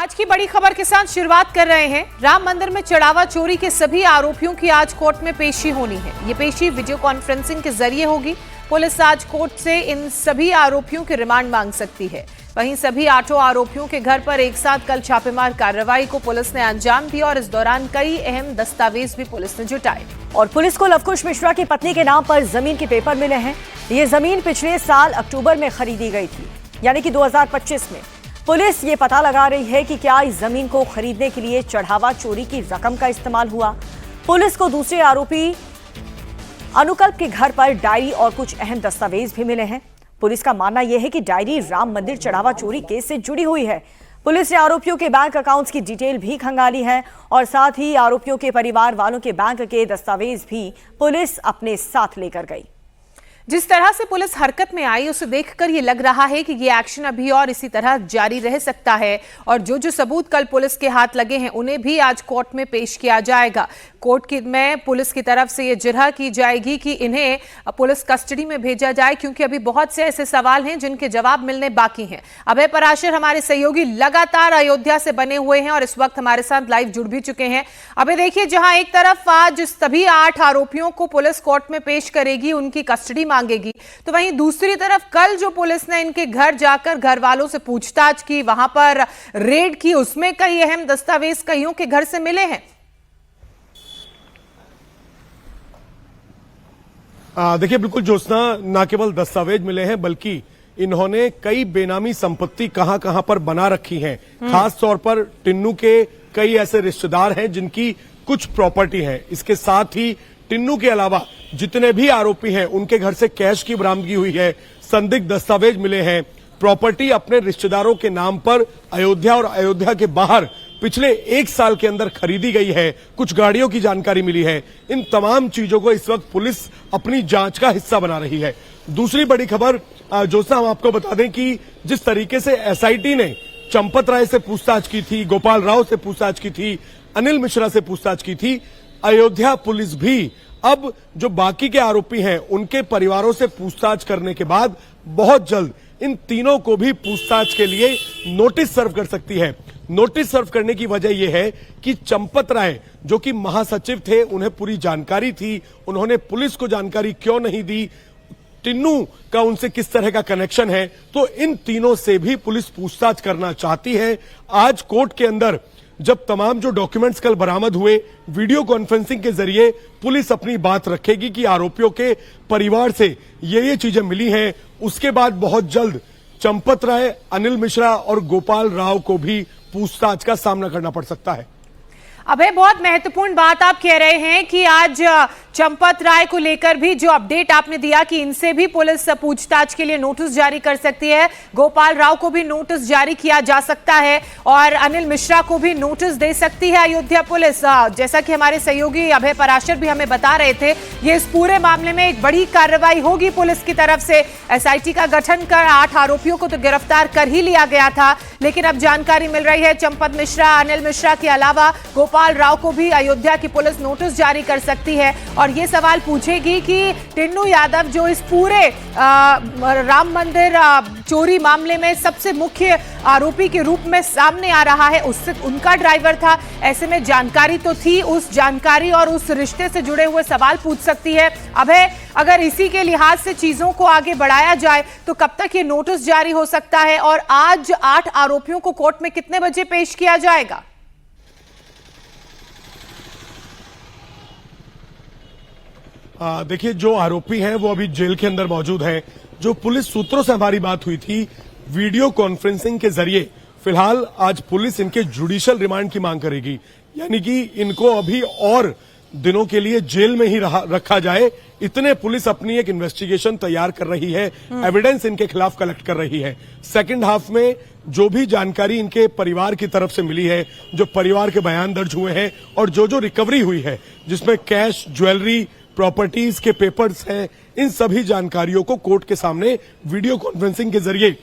आज की बड़ी खबर के साथ शुरुआत कर रहे हैं। राम मंदिर में चढ़ावा चोरी के सभी आरोपियों की आज कोर्ट में पेशी होनी है। ये पेशी वीडियो कॉन्फ्रेंसिंग के जरिए होगी। पुलिस आज कोर्ट से इन सभी आरोपियों की रिमांड मांग सकती है। वहीं सभी 8 आरोपियों के घर पर एक साथ कल छापेमार कार्रवाई को पुलिस ने अंजाम दिया और इस दौरान कई अहम दस्तावेज भी पुलिस ने जुटाए। और पुलिस को लवकुश मिश्रा की पत्नी के नाम पर जमीन के पेपर मिले हैं। ये जमीन पिछले साल अक्टूबर में खरीदी गई थी, यानी कि 2025 में। पुलिस ये पता लगा रही है कि क्या इस जमीन को खरीदने के लिए चढ़ावा चोरी की रकम का इस्तेमाल हुआ। पुलिस को दूसरे आरोपी अनुकल्प के घर पर डायरी और कुछ अहम दस्तावेज भी मिले हैं। पुलिस का मानना यह है कि डायरी राम मंदिर चढ़ावा चोरी केस से जुड़ी हुई है। पुलिस ने आरोपियों के बैंक अकाउंट्स की डिटेल भी खंगाली है और साथ ही आरोपियों के परिवार वालों के बैंक के दस्तावेज भी पुलिस अपने साथ लेकर गई। जिस तरह से पुलिस हरकत में आई उसे देखकर ये लग रहा है कि ये एक्शन अभी और इसी तरह जारी रह सकता है और जो सबूत कल पुलिस के हाथ लगे हैं उन्हें भी आज कोर्ट में पेश किया जाएगा। कोर्ट में पुलिस की तरफ से ये जिरह की जाएगी कि इन्हें पुलिस कस्टडी में भेजा जाए, क्योंकि अभी बहुत से ऐसे सवाल हैं जिनके जवाब मिलने बाकी हैं। अभय पराशर हमारे सहयोगी लगातार अयोध्या से बने हुए हैं और इस वक्त हमारे साथ लाइव जुड़ भी चुके हैं। अभय देखिए, जहां एक तरफ आज सभी 8 आरोपियों को पुलिस कोर्ट में पेश करेगी, उनकी कस्टडी मांगेगी, तो वहीं दूसरी तरफ कल जो पुलिस ने इनके घर जाकर घर वालों से पूछताछ की, वहां पर रेड की, उसमें कई अहम दस्तावेज कईयों के घर से मिले हैं। देखिए, बिल्कुल ज्योत्सना, ना केवल दस्तावेज मिले हैं बल्कि इन्होंने कई बेनामी संपत्ति कहां पर बना रखी हैं। खास तौर पर टिन्नू के कई ऐसे रिश्तेदार हैं जिनकी कुछ प्रॉपर्टी है। इसके साथ ही टिन्नू के अलावा जितने भी आरोपी हैं उनके घर से कैश की बरामदगी हुई है, संदिग्ध दस्तावेज मिले हैं, प्रॉपर्टी अपने रिश्तेदारों के नाम पर अयोध्या और अयोध्या के बाहर पिछले 1 साल के अंदर खरीदी गई है, कुछ गाड़ियों की जानकारी मिली है। इन तमाम चीजों को इस वक्त पुलिस अपनी जांच का हिस्सा बना रही है। दूसरी बड़ी खबर ज्योत्सना, हम आपको बता दें कि जिस तरीके से एसआईटी ने चंपत राय से पूछताछ की थी, गोपाल राव से पूछताछ की थी, अनिल मिश्रा से पूछताछ की थी, अयोध्या पुलिस भी अब जो बाकी के आरोपी हैं उनके परिवारों से पूछताछ करने के बाद बहुत जल्द इन तीनों को भी पूछताछ के लिए नोटिस सर्व कर सकती है। नोटिस सर्व करने की वजह यह है कि चंपत राय जो कि महासचिव थे, उन्हें पूरी जानकारी थी, उन्होंने पुलिस को जानकारी क्यों नहीं दी, टिन्नू का उनसे किस तरह का कनेक्शन है, तो इन तीनों से भी पुलिस पूछताछ करना चाहती है। आज कोर्ट के अंदर जब तमाम जो डॉक्यूमेंट्स कल बरामद हुए, वीडियो कॉन्फ्रेंसिंग के जरिए पुलिस अपनी बात रखेगी कि आरोपियों के परिवार से ये चीजें मिली हैं। उसके बाद बहुत जल्द चंपत राय, अनिल मिश्रा और गोपाल राव को भी पूछताछ का सामना करना पड़ सकता है। अबे, बहुत महत्वपूर्ण बात आप कह रहे हैं कि आज चंपत राय को लेकर भी जो अपडेट आपने दिया कि इनसे भी पुलिस पूछताछ के लिए नोटिस जारी कर सकती है, गोपाल राव को भी नोटिस जारी किया जा सकता है और अनिल मिश्रा को भी नोटिस दे सकती है अयोध्या पुलिस। जैसा कि हमारे सहयोगी अभय पराशर भी हमें बता रहे थे, ये इस पूरे मामले में एक बड़ी कार्रवाई होगी पुलिस की तरफ से। एसआईटी का गठन कर 8 आरोपियों को तो गिरफ्तार कर ही लिया गया था, लेकिन अब जानकारी मिल रही है चंपत मिश्रा, अनिल मिश्रा के अलावा गोपाल राव को भी अयोध्या की पुलिस नोटिस जारी कर सकती है और ये सवाल पूछेगी कि टिन्नू यादव जो इस पूरे राम मंदिर चोरी मामले में सबसे मुख्य आरोपी के रूप में सामने आ रहा है, उससे उनका ड्राइवर था, ऐसे में जानकारी तो थी, उस जानकारी और उस रिश्ते से जुड़े हुए सवाल पूछ सकती है। अभय, अगर इसी के लिहाज से चीजों को आगे बढ़ाया जाए तो कब तक ये नोटिस जारी हो सकता है और आज 8 आरोपियों को कोर्ट में कितने बजे पेश किया जाएगा? देखिए, जो आरोपी हैं वो अभी जेल के अंदर मौजूद हैं। जो पुलिस सूत्रों से हमारी बात हुई थी, वीडियो कॉन्फ्रेंसिंग के जरिए फिलहाल आज पुलिस इनके जुडिशियल रिमांड की मांग करेगी, यानी कि इनको अभी और दिनों के लिए जेल में ही रखा जाए। इतने पुलिस अपनी एक इन्वेस्टिगेशन तैयार कर रही है, एविडेंस इनके खिलाफ कलेक्ट कर रही है। सेकंड हाफ में जो भी जानकारी इनके परिवार की तरफ से मिली है, जो परिवार के बयान दर्ज हुए हैं और जो रिकवरी हुई है, जिसमें कैश, ज्वेलरी, प्रॉपर्टीज के पेपर्स हैं, इन सभी जानकारियों को कोर्ट के सामने वीडियो कॉन्फ्रेंसिंग के जरिए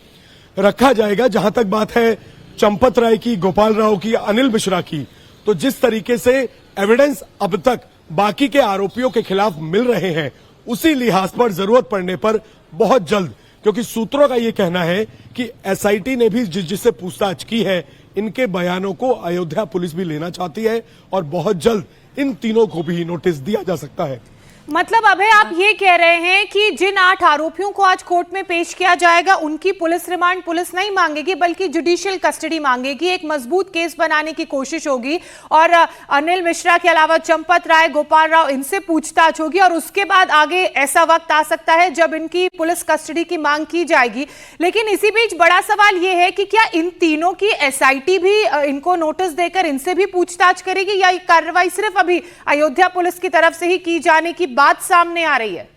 रखा जाएगा। जहां तक बात है चंपत राय की, गोपाल राव की, अनिल मिश्रा की, तो जिस तरीके से एविडेंस अब तक बाकी के आरोपियों के खिलाफ मिल रहे हैं, उसी लिहाज पर जरूरत पड़ने पर बहुत जल्द, क्योंकि सूत्रों का यह कहना है कि एसआईटी ने भी जिससे पूछताछ की है, इनके बयानों को अयोध्या पुलिस भी लेना चाहती है और बहुत जल्द इन तीनों को भी नोटिस दिया जा सकता है। मतलब अभय, आप ये कह रहे हैं कि जिन 8 आरोपियों को आज कोर्ट में पेश किया जाएगा उनकी पुलिस रिमांड पुलिस नहीं मांगेगी बल्कि जुडिशियल कस्टडी मांगेगी। एक मजबूत केस बनाने की कोशिश होगी और अनिल मिश्रा के अलावा चंपत राय, गोपाल राव, इनसे पूछताछ होगी और उसके बाद आगे ऐसा वक्त आ सकता है जब इनकी पुलिस कस्टडी की मांग की जाएगी। लेकिन इसी बीच बड़ा सवाल यह है कि क्या इन तीनों की एसआईटी भी इनको नोटिस देकर इनसे भी पूछताछ करेगी या कार्रवाई सिर्फ अभी अयोध्या पुलिस की तरफ से ही की जाने की बात सामने आ रही है?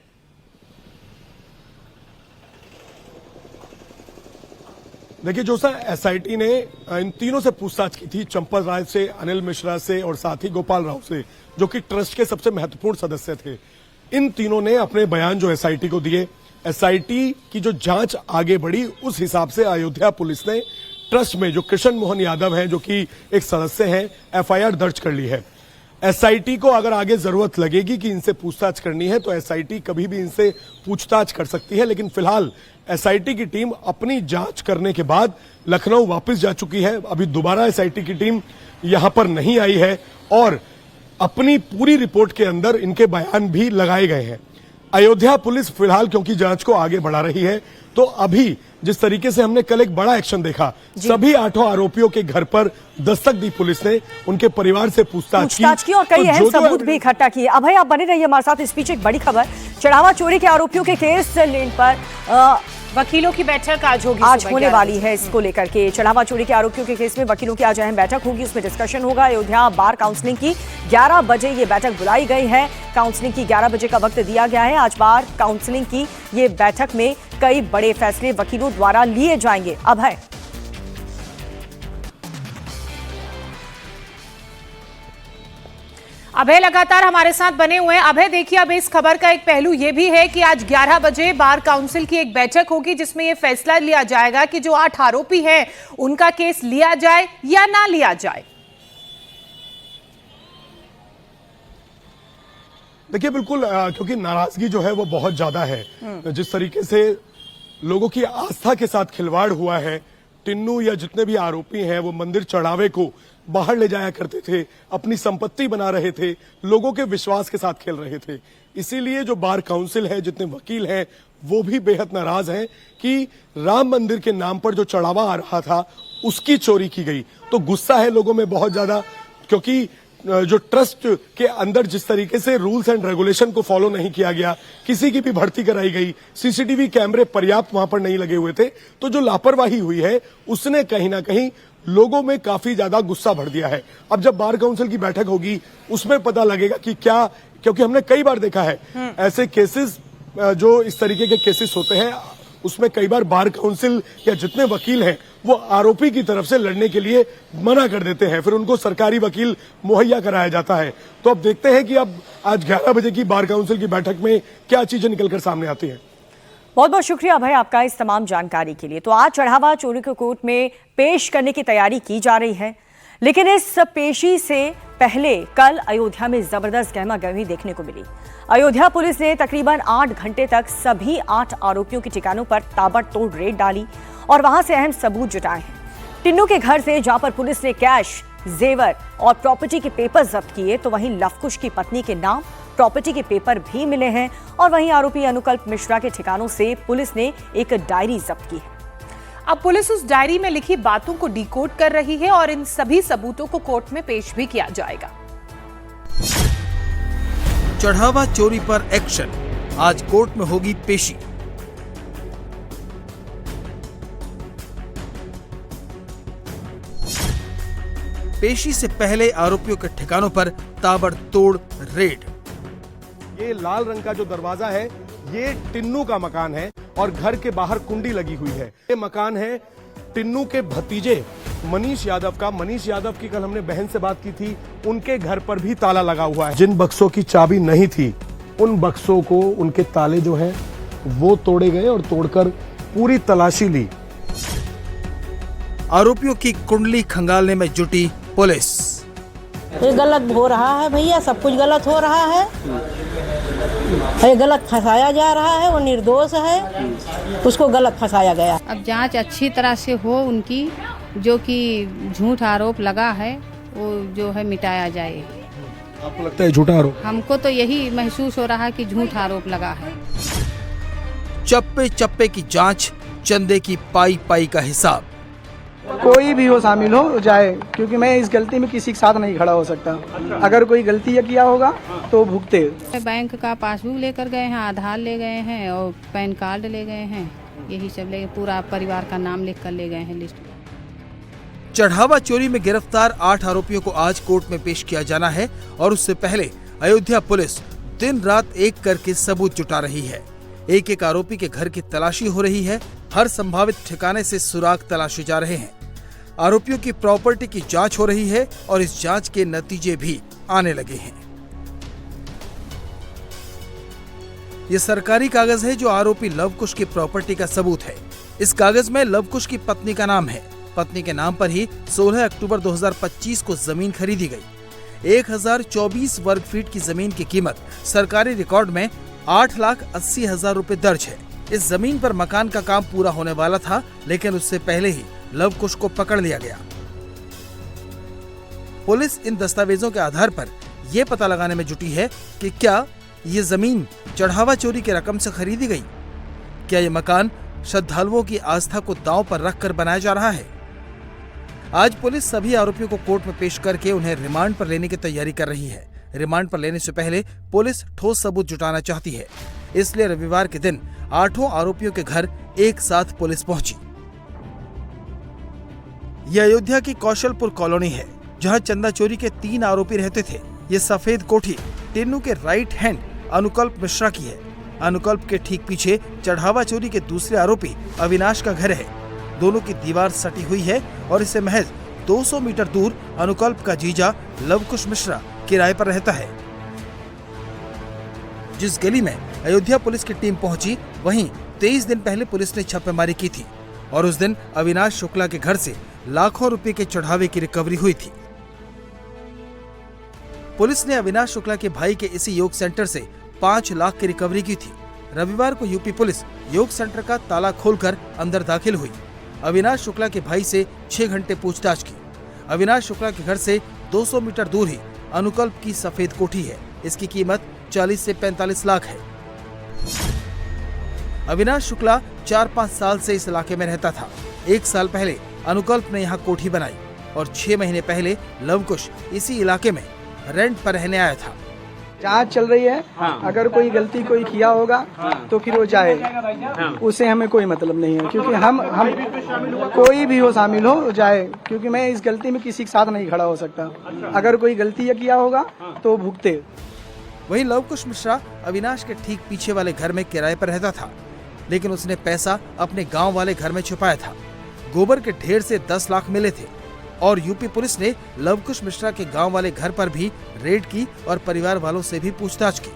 देखिए जो सर, एसआईटी ने इन तीनों से पूछताछ की थी, चंपत राय से, अनिल मिश्रा से और साथ ही गोपाल राव से, जो कि ट्रस्ट के सबसे महत्वपूर्ण सदस्य थे। इन तीनों ने अपने बयान जो एसआईटी को दिए, एसआईटी की जो जांच आगे बढ़ी उस हिसाब से अयोध्या पुलिस ने ट्रस्ट में जो कृष्ण मोहन यादव हैं, जो कि एक सदस्य हैं, एफआईआर दर्ज कर ली है। एसआईटी को अगर आगे जरूरत लगेगी कि इनसे पूछताछ करनी है तो एसआईटी कभी भी इनसे पूछताछ कर सकती है, लेकिन फिलहाल एसआईटी की टीम अपनी जांच करने के बाद लखनऊ वापस जा चुकी है। अभी दोबारा एसआईटी की टीम यहां पर नहीं आई है और अपनी पूरी रिपोर्ट के अंदर इनके बयान भी लगाए गए हैं। अयोध्या पुलिस फिलहाल क्योंकि जांच को आगे बढ़ा रही है, तो अभी जिस तरीके से हमने कल एक बड़ा एक्शन देखा, सभी 8 आरोपियों के घर पर दस्तक दी पुलिस ने, उनके परिवार से पूछताछ की और कई अहम सबूत भी इकट्ठा किए। अभय, आप बने रहिए हमारे साथ। इस बीच एक बड़ी खबर, चढ़ावा चोरी के आरोपियों के केस लेने पर वकीलों की बैठक आज होगी, आज होने वाली है। इसको लेकर के चढ़ावा चोरी के आरोपियों के केस में वकीलों की आज अहम बैठक होगी, उसमें डिस्कशन होगा। अयोध्या बार काउंसलिंग की 11 बजे ये बैठक बुलाई गई है। काउंसलिंग की 11 बजे का वक्त दिया गया है। आज बार काउंसलिंग की ये बैठक में कई बड़े फैसले वकीलों द्वारा लिए जाएंगे। अभय, अभय लगातार हमारे साथ बने हुए हैं। अभय देखिए, अब इस खबर का एक पहलू यह भी है कि आज 11 बजे बार काउंसिल की एक बैठक होगी जिसमें यह फैसला लिया जाएगा कि जो 8 आरोपी हैं उनका केस लिया जाए या ना लिया जाए। देखिए बिल्कुल, क्योंकि नाराजगी जो है वो बहुत ज्यादा है। जिस तरीके से लोगों की आस्था के साथ खिलवाड़ हुआ है, टिन्नू या जितने भी आरोपी हैं वो मंदिर चढ़ावे को बाहर ले जाया करते थे, अपनी संपत्ति बना रहे थे, लोगों के विश्वास के साथ खेल रहे थे। इसीलिए जो बार काउंसिल है, जितने वकील हैं, वो भी बेहद नाराज हैं कि राम मंदिर के नाम पर जो चढ़ावा आ रहा था उसकी चोरी की गई। तो गुस्सा है लोगों में बहुत ज्यादा, क्योंकि जो ट्रस्ट के अंदर जिस तरीके से रूल्स एंड रेगुलेशन को फॉलो नहीं किया गया, किसी की भी भर्ती कराई गई, सीसीटीवी कैमरे पर्याप्त वहां पर नहीं लगे हुए थे, तो जो लापरवाही हुई है उसने कहीं ना कहीं लोगों में काफी ज्यादा गुस्सा भर दिया है। अब जब बार काउंसिल की बैठक होगी उसमें पता लगेगा कि क्या, क्योंकि हमने कई बार देखा है ऐसे केसेस, जो इस तरीके के केसेस होते हैं उसमें कई बार बार काउंसिल या जितने वकील हैं वो आरोपी की तरफ से लड़ने के लिए मना कर देते हैं, फिर उनको सरकारी वकील मुहैया कराया जाता है। तो अब देखते हैं कि अब आज 11 बजे की बार काउंसिल की बैठक में क्या चीजें निकलकर सामने आती हैं। बहुत बहुत शुक्रिया भाई आपका इस तमाम जानकारी के लिए। तो आज चढ़ावा चोरी को कोर्ट में पेश करने की तैयारी की जा रही है, लेकिन इस पेशी से पहले कल अयोध्या में जबरदस्त गहमागहमी देखने को मिली। अयोध्या पुलिस ने तकरीबन 8 घंटे तक सभी 8 आरोपियों के ठिकानों पर ताबड़तोड़ रेड डाली और वहां से अहम सबूत जुटाए हैं। टिन्नू के घर से जहां पर पुलिस ने कैश, जेवर और प्रॉपर्टी के पेपर जब्त किए, तो वहीं लवकुश की पत्नी के नाम प्रॉपर्टी के पेपर भी मिले हैं और वहीं आरोपी अनुकल्प मिश्रा के ठिकानों से पुलिस ने एक डायरी जब्त की है। अब पुलिस उस डायरी में लिखी बातों को डिकोड कर रही है और इन सभी सबूतों को कोर्ट में पेश भी किया जाएगा। चढ़ावा चोरी पर एक्शन, आज कोर्ट में होगी पेशी। पेशी से पहले आरोपियों के ठिकानों पर ताबड़तोड़ रेड। ये लाल रंग का जो दरवाजा है ये टिन्नू का मकान है और घर के बाहर कुंडी लगी हुई है। ये मकान है टिन्नू के भतीजे मनीष यादव का। मनीष यादव की कल हमने बहन से बात की थी, उनके घर पर भी ताला लगा हुआ है। जिन बक्सों की चाबी नहीं थी उन बक्सों को, उनके ताले जो हैं वो तोड़े गए और तोड़कर पूरी तलाशी ली। आरोपियों की कुंडली खंगालने में जुटी पुलिस। ये गलत हो रहा है भैया, सब कुछ गलत हो रहा है। ये गलत फंसाया जा रहा है, वो निर्दोष है, उसको गलत फंसाया गया। अब जांच अच्छी तरह से हो उनकी, जो कि झूठ आरोप लगा है वो जो है मिटाया जाए। आपको लगता है झूठा आरोप? हमको तो यही महसूस हो रहा है कि झूठ आरोप लगा है। चप्पे चप्पे की जांच, चंदे की पाई पाई का हिसाब। कोई भी हो शामिल हो जाए, क्योंकि मैं इस गलती में किसी के साथ नहीं खड़ा हो सकता। अगर कोई गलती ये किया होगा तो भुगते। बैंक का पासबुक लेकर गए हैं, आधार ले गए हैं और पैन कार्ड ले गए हैं, यही सब ले, पूरा परिवार का नाम लिख कर ले गए हैं लिस्ट में। चढ़ावा चोरी में गिरफ्तार 8 आरोपियों को आज कोर्ट में पेश किया जाना है और उससे पहले अयोध्या पुलिस दिन रात एक करके सबूत जुटा रही है। एक एक आरोपी के घर की तलाशी हो रही है, हर संभावित ठिकाने से सुराग तलाशे जा रहे हैं। आरोपियों की प्रॉपर्टी की जांच हो रही है और इस जांच के नतीजे भी आने लगे हैं। ये सरकारी कागज है जो आरोपी लवकुश की प्रॉपर्टी का सबूत है। इस कागज में लवकुश की पत्नी का नाम है। पत्नी के नाम पर ही 16 अक्टूबर 2025 को जमीन खरीदी गई। 1024 वर्ग फीट की जमीन की कीमत सरकारी रिकॉर्ड में 8,80,000 रुपए दर्ज है। इस जमीन पर मकान का काम पूरा होने वाला था, लेकिन उससे पहले ही लवकुश को पकड़ लिया गया। पुलिस इन दस्तावेजों के आधार पर यह पता लगाने में जुटी है कि क्या ये जमीन चढ़ावा चोरी की रकम से खरीदी गई। क्या ये मकान श्रद्धालुओं की आस्था को दांव पर रखकर बनाया जा रहा है। आज पुलिस सभी आरोपियों को कोर्ट में पेश करके उन्हें रिमांड पर लेने की तैयारी कर रही है। रिमांड पर लेने से पहले पुलिस ठोस सबूत जुटाना चाहती है, इसलिए रविवार के दिन 8 आरोपियों के घर एक साथ पुलिस पहुंची। यह अयोध्या की कौशलपुर कॉलोनी है, जहां चंदा चोरी के 3 आरोपी रहते थे। ये सफेद कोठी टिन्नू के राइट हैंड अनुकल्प मिश्रा की है। अनुकल्प के ठीक पीछे चढ़ावा चोरी के दूसरे आरोपी अविनाश का घर है। दोनों की दीवार सटी हुई है और इससे महज 200 मीटर दूर अनुकल्प का जीजा लवकुश मिश्रा किराए पर रहता है। जिस गली में अयोध्या पुलिस की टीम पहुंची, वहीं 23 दिन पहले पुलिस ने छापेमारी की थी और उस दिन अविनाश शुक्ला के घर से लाखों रुपए के चढ़ावे की रिकवरी हुई थी। पुलिस ने अविनाश शुक्ला के भाई के इसी योग सेंटर से 5 लाख की रिकवरी की थी। रविवार को यूपी पुलिस योग सेंटर का ताला खोलकर अंदर दाखिल हुई। अविनाश शुक्ला के भाई से 6 घंटे पूछताछ की। अविनाश शुक्ला के घर से 200 मीटर दूर ही अनुकल्प की सफेद कोठी है। इसकी कीमत 40 से 45 लाख है। अविनाश शुक्ला 4-5 साल से इस इलाके में रहता था। 1 साल पहले अनुकल्प ने यहाँ कोठी बनाई और 6 महीने पहले लवकुश इसी इलाके में रेंट पर रहने आया था। जांच चल रही है। अगर कोई गलती कोई किया होगा तो फिर वो जाए, उससे हमें कोई मतलब नहीं है। क्योंकि हम कोई भी हो शामिल हो जाए, क्योंकि मैं इस गलती में किसी के साथ नहीं खड़ा हो सकता। अगर कोई गलती ये किया होगा तो भुगते। वहीं लवकुश मिश्रा अविनाश के ठीक पीछे वाले घर में किराए पर रहता था, लेकिन उसने पैसा अपने गांव वाले घर में छुपाया था। गोबर के ढेर से 10 लाख मिले थे और यूपी पुलिस ने लवकुश मिश्रा के गांव वाले घर पर भी रेड की और परिवार वालों से भी पूछताछ की।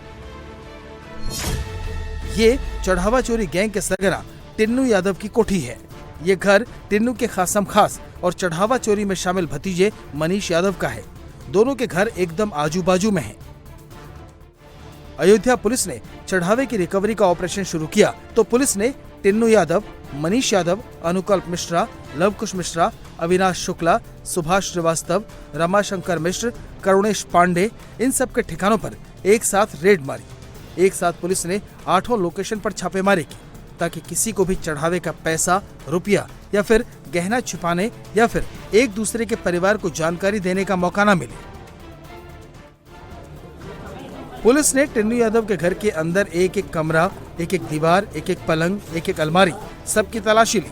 ये चढ़ावा चोरी गैंग के सरगना टिन्नू यादव की कोठी है। ये घर टिन्नू के खासम खास और चढ़ावा चोरी में शामिल भतीजे मनीष यादव का है। दोनों के घर एकदम आजू बाजू में हैं। अयोध्या पुलिस ने चढ़ावे की रिकवरी का ऑपरेशन शुरू किया तो पुलिस ने टिन्नू यादव, मनीष यादव, अनुकल्प मिश्रा, लवकुश मिश्रा, अविनाश शुक्ला, सुभाष श्रीवास्तव, रमाशंकर मिश्र, करुणेश पांडे, इन सब के ठिकानों पर एक साथ रेड मारी। एक साथ पुलिस ने 8 लोकेशन पर छापेमारी की ताकि किसी को भी चढ़ावे का पैसा, रुपया या फिर गहना छिपाने या फिर एक दूसरे के परिवार को जानकारी देने का मौका न मिले। पुलिस ने टिन्नू यादव के घर के अंदर एक एक कमरा, एक एक दीवार, एक एक पलंग, एक एक अलमारी, सबकी तलाशी ली।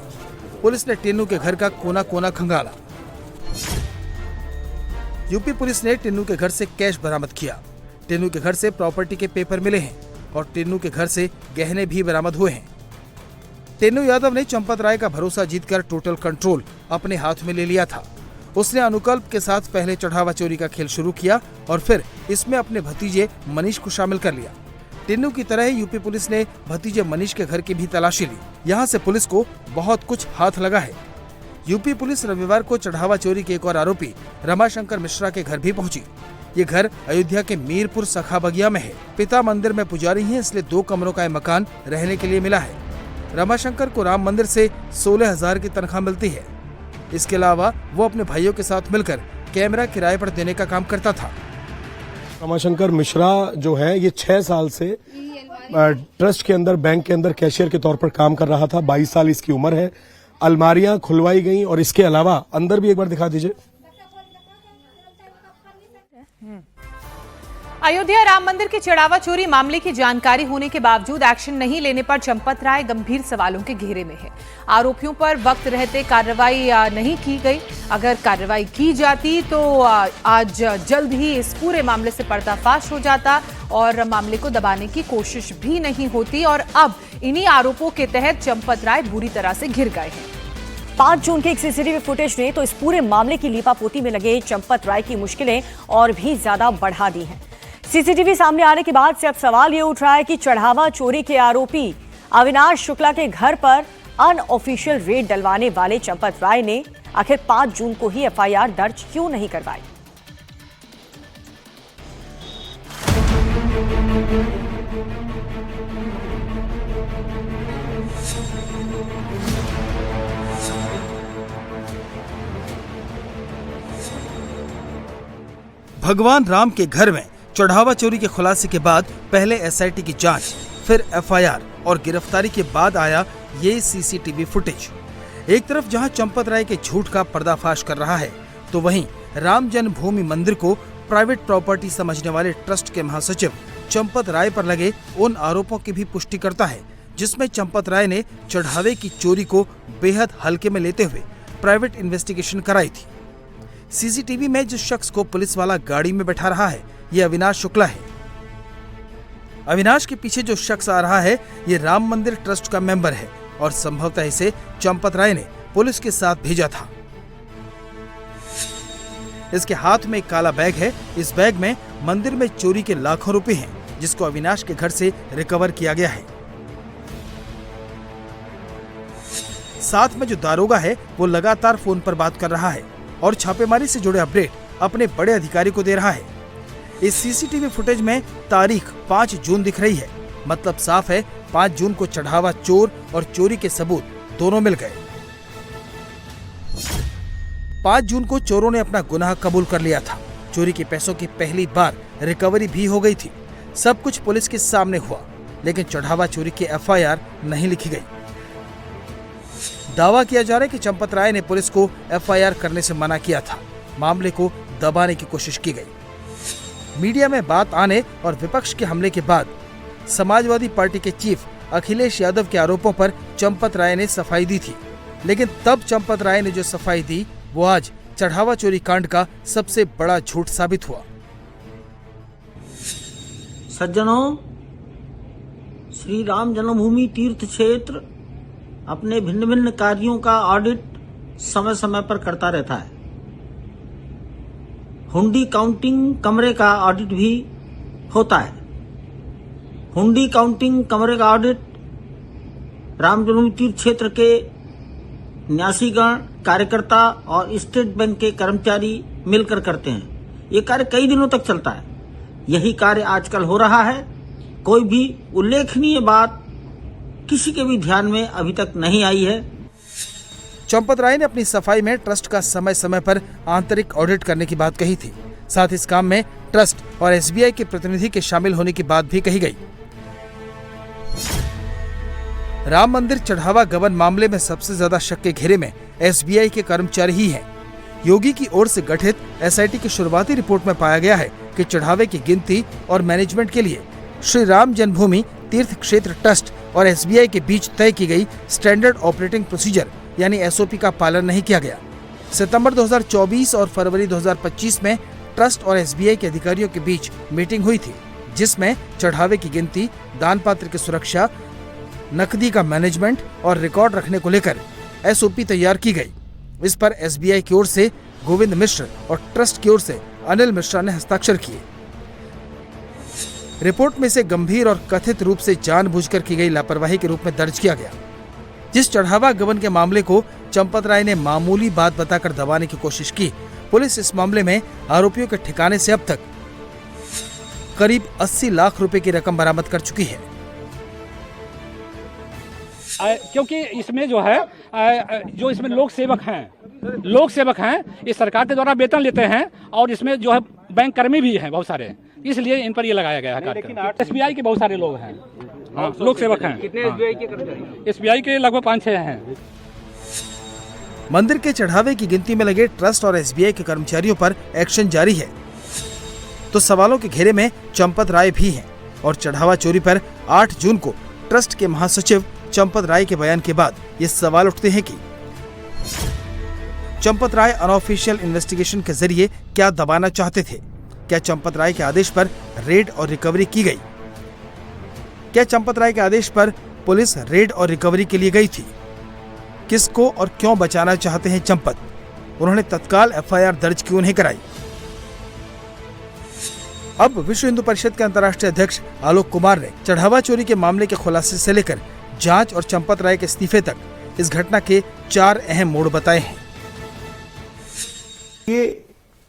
पुलिस ने टिन्नू के घर का कोना कोना खंगाला। यूपी पुलिस ने टिन्नू के घर से कैश बरामद किया। टिन्नू के घर से प्रॉपर्टी के पेपर मिले हैं और टिन्नू के घर से गहने भी बरामद हुए हैं। टिन्नू यादव ने चंपत राय का भरोसा जीतकर टोटल कंट्रोल अपने हाथ में ले लिया था। उसने अनुकल्प के साथ पहले चढ़ावा चोरी का खेल शुरू किया और फिर इसमें अपने भतीजे मनीष को शामिल कर लिया। टिन्नू की तरह ही यूपी पुलिस ने भतीजे मनीष के घर की भी तलाशी ली। यहाँ से पुलिस को बहुत कुछ हाथ लगा है। यूपी पुलिस रविवार को चढ़ावा चोरी के एक और आरोपी रमाशंकर मिश्रा के घर भी पहुंची। ये घर अयोध्या के मीरपुर सखा बगिया में है। पिता मंदिर में पुजारी हैं, इसलिए 2 कमरों का मकान रहने के लिए मिला है। रमाशंकर को राम मंदिर से 16,000 की तनख्वाह मिलती है। इसके अलावा वो अपने भाइयों के साथ मिलकर कैमरा किराए पर देने का काम करता था। रमाशंकर मिश्रा जो है ये 6 साल से ट्रस्ट के अंदर, बैंक के अंदर कैशियर के तौर पर काम कर रहा था। 22 साल इसकी उम्र है। अलमारियां खुलवाई गई और इसके अलावा अंदर भी एक बार दिखा दीजिए। अयोध्या राम मंदिर के चढ़ावा चोरी मामले की जानकारी होने के बावजूद एक्शन नहीं लेने पर चंपत राय गंभीर सवालों के घेरे में है। आरोपियों पर वक्त रहते कार्रवाई नहीं की गई। अगर कार्रवाई की जाती तो आज जल्द ही इस पूरे मामले से पर्दाफाश हो जाता और मामले को दबाने की कोशिश भी नहीं होती। और अब इन्हीं आरोपों के तहत चंपत राय बुरी तरह से घिर गए हैं। 5 जून के एक सीसीटीवी फुटेज ने तो इस पूरे मामले की लीपापोती में लगे चंपत राय की मुश्किलें और भी ज्यादा बढ़ा दी हैं। सीसीटीवी सामने आने के बाद से अब सवाल ये उठ रहा है कि चढ़ावा चोरी के आरोपी अविनाश शुक्ला के घर पर अनऑफिशियल रेड डलवाने वाले चंपत राय ने आखिर 5 जून को ही एफआईआर दर्ज क्यों नहीं करवाई। भगवान राम के घर में चढ़ावा चोरी के खुलासे के बाद पहले एसआईटी की जांच, फिर एफआईआर और गिरफ्तारी के बाद आया ये सीसीटीवी फुटेज। एक तरफ जहां चंपत राय के झूठ का पर्दाफाश कर रहा है, तो वहीं राम जन्मभूमि मंदिर को प्राइवेट प्रॉपर्टी समझने वाले ट्रस्ट के महासचिव चंपत राय पर लगे उन आरोपों की भी पुष्टि करता है, जिसमें चंपत राय ने चढ़ावे की चोरी को बेहद हल्के में लेते हुए प्राइवेट इन्वेस्टिगेशन कराई थी। सीसीटीवी में जिस शख्स को पुलिस वाला गाड़ी में बैठा रहा है, ये अविनाश शुक्ला है। अविनाश के पीछे जो शख्स आ रहा है, ये राम मंदिर ट्रस्ट का मेंबर है और संभवतः इसे चंपत राय ने पुलिस के साथ भेजा था। इसके हाथ में एक काला बैग है। इस बैग में मंदिर में चोरी के लाखों रुपए हैं, जिसको अविनाश के घर से रिकवर किया गया है। साथ में जो दारोगा है, वो लगातार फोन पर बात कर रहा है और छापेमारी से जुड़े अपडेट अपने बड़े अधिकारी को दे रहा है। इस सीसीटीवी फुटेज में तारीख 5 जून दिख रही है। मतलब साफ है 5 जून को चढ़ावा चोर और चोरी के सबूत दोनों मिल गए। 5 जून को चोरों ने अपना गुनाह कबूल कर लिया था। चोरी के पैसों की पहली बार रिकवरी भी हो गई थी। सब कुछ पुलिस के सामने हुआ, लेकिन चढ़ावा चोरी की एफआईआर नहीं लिखी गई। दावा किया जा रहा है कि चंपत राय ने पुलिस को एफआईआर करने से मना किया था। मामले को दबाने की कोशिश की गई। मीडिया में बात आने और विपक्ष के हमले के बाद समाजवादी पार्टी के चीफ अखिलेश यादव के आरोपों पर चंपत राय ने सफाई दी थी। लेकिन तब चंपत राय ने जो सफाई दी, वो आज चढ़ावा चोरी कांड का सबसे बड़ा झूठ साबित हुआ। सज्जनों, श्री राम जन्मभूमि तीर्थ क्षेत्र अपने भिन्न भिन्न कार्यों का ऑडिट समय समय पर करता रहता है। हुंडी काउंटिंग कमरे का ऑडिट भी होता है। हुंडी काउंटिंग कमरे का ऑडिट राम जन्मभूमि तीर्थ क्षेत्र के न्यासीगण, कार्यकर्ता और स्टेट बैंक के कर्मचारी मिलकर करते हैं। ये कार्य कई दिनों तक चलता है। यही कार्य आजकल हो रहा है। कोई भी उल्लेखनीय बात किसी के भी ध्यान में अभी तक नहीं आई है। चंपत राय ने अपनी सफाई में ट्रस्ट का समय समय पर आंतरिक ऑडिट करने की बात कही थी। साथ इस काम में ट्रस्ट और एसबीआई के प्रतिनिधि के शामिल होने की बात भी कही गई। राम मंदिर चढ़ावा गबन मामले में सबसे ज्यादा शक के घेरे में एसबीआई के कर्मचारी ही हैं। योगी की ओर से गठित एसआईटी की शुरुआती रिपोर्ट में पाया गया है कि चढ़ावे की गिनती और मैनेजमेंट के लिए श्री राम जन्मभूमि तीर्थ क्षेत्र ट्रस्ट और एसबीआई के बीच तय की गई स्टैंडर्ड ऑपरेटिंग प्रोसीजर यानी एसओपी का पालन नहीं किया गया। सितंबर 2024 और फरवरी 2025 में ट्रस्ट और एसबीआई के अधिकारियों के बीच मीटिंग हुई थी, जिसमें चढ़ावे की गिनती, दान पात्र की सुरक्षा, नकदी का मैनेजमेंट और रिकॉर्ड रखने को लेकर एसओपी तैयार की गई। इस पर एसबीआई की ओर से गोविंद मिश्र और ट्रस्ट की ओर से अनिल मिश्रा ने हस्ताक्षर किए। रिपोर्ट में इसे गंभीर और कथित रूप से जानबूझकर की गई लापरवाही के रूप में दर्ज किया गया। जिस चढ़ावा गबन के मामले को चंपत राय ने मामूली बात बताकर दबाने की कोशिश की, पुलिस इस मामले में आरोपियों के ठिकाने से अब तक करीब 80 लाख रुपए की रकम बरामद कर चुकी है। क्योंकि इसमें जो है जो इसमें लोक सेवक हैं, ये सरकार के द्वारा वेतन लेते हैं और इसमें जो है बैंक कर्मी भी हैं बहुत सारे, इसलिए इन पर ये लगाया गया है। SBI के बहुत सारे लोग हैं, हाँ, लोक सेवक हैं। कितने SBI के कर्मचारी? SBI के लगभग 5-6 हैं। मंदिर के चढ़ावे की गिनती में लगे ट्रस्ट और SBI के कर्मचारियों पर एक्शन जारी है, तो सवालों के घेरे में चंपत राय भी हैं और चढ़ावा चोरी पर 8 जून को ट्रस्ट के महासचिव चंपत राय के बयान के बाद ये सवाल उठते हैं कि चंपत राय अनऑफिशियल इन्वेस्टिगेशन के जरिए क्या दबाना चाहते थे? क्या चंपत राय के आदेश पर रेड और रिकवरी की गई? क्या चंपत राय के आदेश पर पुलिस रेड और रिकवरी के लिए गई थी? किसको और क्यों बचाना चाहते हैं चंपत? उन्होंने तत्काल FIR दर्ज क्यों नहीं कराई? अब विश्व हिंदू परिषद के अंतर्राष्ट्रीय अध्यक्ष आलोक कुमार ने चढ़ावा चोरी के मामले के खुलासे से लेकर जांच और चंपत राय के इस्तीफे तक इस घटना के 4 अहम मोड़ बताए हैं। ये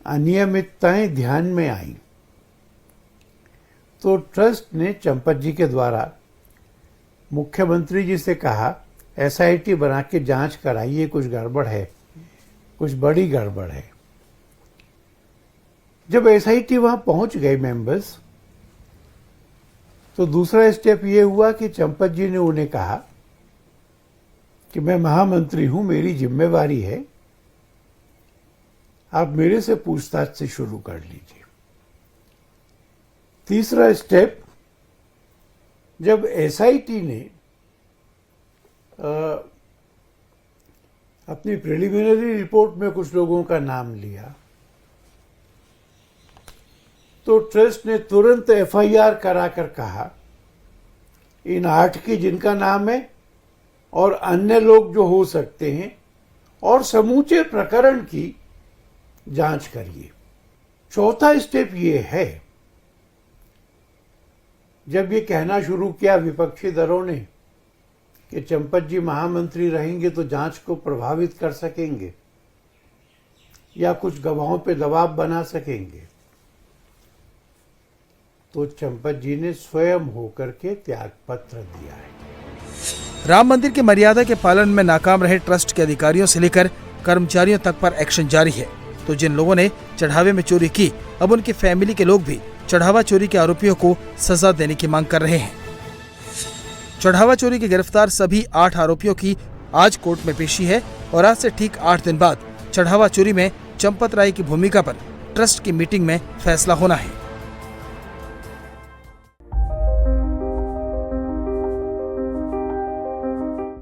अनियमितताएं ध्यान में आई तो ट्रस्ट ने चंपत जी के द्वारा मुख्यमंत्री जी से कहा SIT बना के जांच कराइए, कुछ गड़बड़ है, कुछ बड़ी गड़बड़ है। जब SIT वहां पहुंच गए मेंबर्स, तो दूसरा स्टेप ये हुआ कि चंपत जी ने उन्हें कहा कि मैं महामंत्री हूं, मेरी जिम्मेवारी है, आप मेरे से पूछताछ से शुरू कर लीजिए। तीसरा स्टेप, जब SIT ने अपनी प्रिलिमिनरी रिपोर्ट में कुछ लोगों का नाम लिया, तो ट्रस्ट ने तुरंत FIR कराकर कहा इन 8 की जिनका नाम है और अन्य लोग जो हो सकते हैं, और समूचे प्रकरण की जांच करिए। चौथा स्टेप ये है, जब ये कहना शुरू किया विपक्षी दलों ने कि चंपत जी महामंत्री रहेंगे तो जांच को प्रभावित कर सकेंगे या कुछ गवाहों पे दबाव बना सकेंगे, तो चंपत जी ने स्वयं होकर के त्यागपत्र दिया है। राम मंदिर की मर्यादा के पालन में नाकाम रहे ट्रस्ट के अधिकारियों से लेकर कर्मचारियों तक पर एक्शन जारी है। तो जिन लोगों ने चढ़ावे में चोरी की, अब उनकी फैमिली के लोग भी चढ़ावा चोरी के आरोपियों को सजा देने की मांग कर रहे हैं। चढ़ावा चोरी के गिरफ्तार सभी 8 आरोपियों की आज कोर्ट में पेशी है और आज से ठीक 8 दिन बाद चढ़ावा चोरी में चंपत राय की भूमिका पर ट्रस्ट की मीटिंग में फैसला होना है।